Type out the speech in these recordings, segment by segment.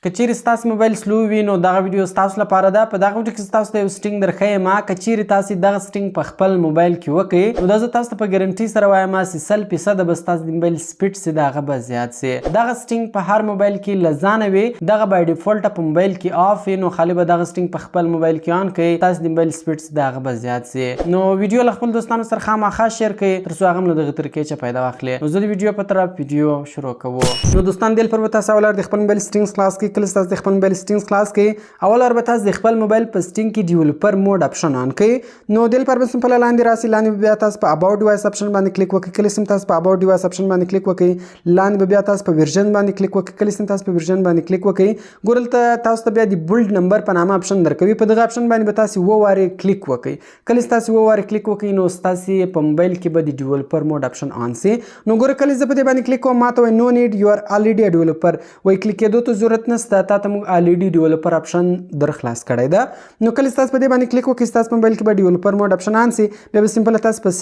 که چیرې ستاسو موبایل سلو وي نو دغه ویډیو ستاسو لپاره ده. په دغه ویډیو کې ستاسو ته یو سټینګ درښیم. که چیرې تاسو دغه سټینګ په خپل موبایل کې وکړئ نو دا زه تاسو ته په ګارنټي سره وایم چې 100% به ستاسو د موبایل سپیډ چې د هغه به زیات سي. دغه سټینګ په هر موبایل کې له ځانه وي، دغه بای ډیفالټ په موبایل کې آف وي، نو خالي به دغه سټینګ په خپل موبایل کې آن کړئ، تاسو د موبایل سپیډ چې د هغه به زیات سي. نو ویډیو له خپل دوستانو سره خامخا شیر کړئ تر څو هغه هم له دغه طریقې څخه فایده واخلي. نو زه د ویډیو په طرف ویډیو شروع کوو. نو دوستان دل پر تاسو اول د خپل موبایل سټینګز خلاص کړئ. کله تاسو د خپل موبایل سټینګز خلاص کړئ اول به تاسو د خپل موبایل په سټینګ کې ډیولپر موډ اپشن آن کړئ. نو دل پر سمپل لاندې راسي، لاندې بیا تاسو په اباوت ډیوایس اپشن باندې کلیک وکړئ. کله سم تاسو په اباوت ډیوایس اپشن باندې کلیک وکړئ لاندې بیا تاسو په ورژن باندې کلیک وکړئ. کله سم تاسو په ورژن باندې کلیک وکړئ ګورل ته تاسو ته بیا د بولډ نمبر په نامه اپشن درکوي. په دغه اپشن باندې به تاسو و واره کلیک وکړئ. کله تاسو و واره کلیک وکړئ نو تاسو په موبایل کې به د ډیولپر موډ اپشن آن سي. نو ګوره کله زه په دې باندې کلیک کوم ماته وایي نو نیډ یو ار الریډي ا ډیولپر، وایي کلیک کېدو ته ضرورت نشته، تا ته موږ الریډي ډیولپر اپشن در خلاص کړی ده. نو کله تاسو په دې باندې کلیک وکړئ تاسو په موبایل کې به ډیولپر موډ اپشن آن سي. بیا به سمپل تاسو په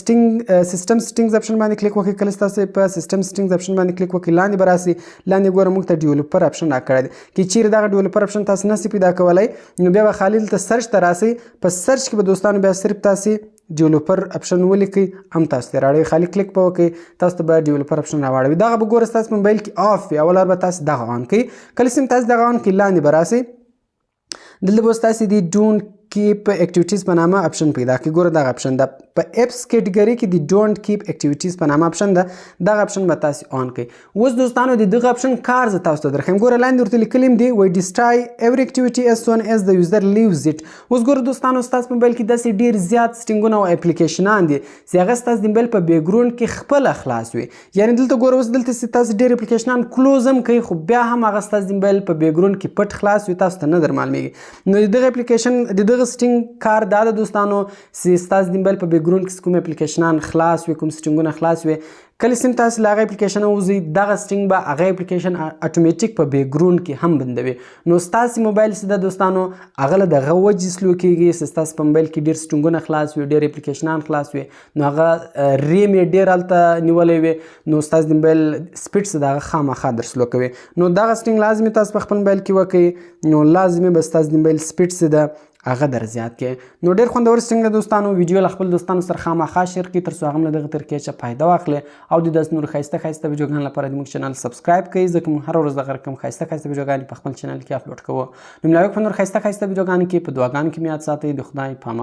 سیستم سټینګز اپشن باندې کلیک وکړئ. کله تاسو په سیستم سټینګز اپشن باندې کلیک وکړئ لاندې به راسي، لاندې ګوره موږ ته ډیولپر اپشن راکړی دی. که چیرې دغه ډیولپر اپشن تاسو نشئ پیدا کولی نو بیا به خالي دلته سرچ ته راسئ. په سرچ کې به دوستانو بیا صرف تاسو ډیولپر اپشن ولیکئ، هم تاسو ته راوړي، خالي کلیک به وکړئ تاسو ته به ډیولپر اپشن راوړوي. دغه به ګوره ستاسو موبایل کې آف وي، اول به تاسو دغه آن کړئ. کله سم تاسو دغه آن کړئ لاندې به راسئ، دلته به تاسو د ډونټ کیپ اکټیویټیز په نامه اپشن پیدا کړئ. ګوره دغه اپشن ده په اپس کټګوري کې د ډونټ کیپ اکټیویټیز په نامه اپشن ده، دغه اپشن به تاسو آن کړئ. اوس دوستانو د دغه اپشن کار زه تاسو ته درښیم. ګوره لاندې ورته لیکلي دي وایي ډسټرای ایوری اکټیویټي as soon as the user leaves it. اوس ګوره دوستانو ستاسو موبایل کې داسې ډېر زیات سټینګونه او اپلیکیشنان دي چې هغه ستاسو د موبایل په بیکګراوند کې خپله خلاص وي. یعنې دلته ګوره اوس دلته چې تاسو ډېر اپلیکیشنان کلوز هم کوئ خو بیا هم هغه ستاسو د موبایل په بیکګراوند کې پټ خلاص وي، تاسو ته نه در معلومیږي. نو د دغه اپلیکیشن د دغه سټینګ کار دا ده دوستانو چې ستاسو د موبایل په بیکګراوند کې کوم اپلیکیشنان خلاص وي، کوم سټینګونه خلاص وي، کله سم تاسو له هغه اپلیکیشن ووځئ دغه سټینګ به هغه اپلیکیشن اتوماتیک په بیکګراوند کې هم بندوي. نو ستاسو موبایل چې ده دوستانو هغه له دغه وجې سلو کېږي چې ستاسو په موبایل کې ډېر سټینګونه خلاص وي، ډېر اپلیکیشنان خلاص وي، نو هغه ریم یې ډېر هلته نیولی وي، نو ستاسو د موبایل سپیډ چې د هغه خامخا در سلو کوي. نو دغه سټینګ لازمي تاسو په خپل موبایل کې وکړئ، نو لازمي به ستاسو د موبایل سپیډ چې ده هغه در زیات کړي. نو ډېر خوندور سټینګ ده دوستانو. ویډیو له خپل دوستانو سره خامخا شیر کړئ تر څو هغه هم له دغه طریقې څخه فایده واخلي او د داسې نورو ښایسته ښایسته ویډیوګانو لپاره زموږ چینل سبسکرایب کړئ، ځکه موږ هره ورځ دغه رقم ښایسته ښایسته ویډیوګانې په خپل چینل کې اپلوډ کوو. نو ملاوي په نور ښایسته ښایسته ویډیوګانو کې په دعاګانو کې مې یاد ساتئ. د خدای په امان.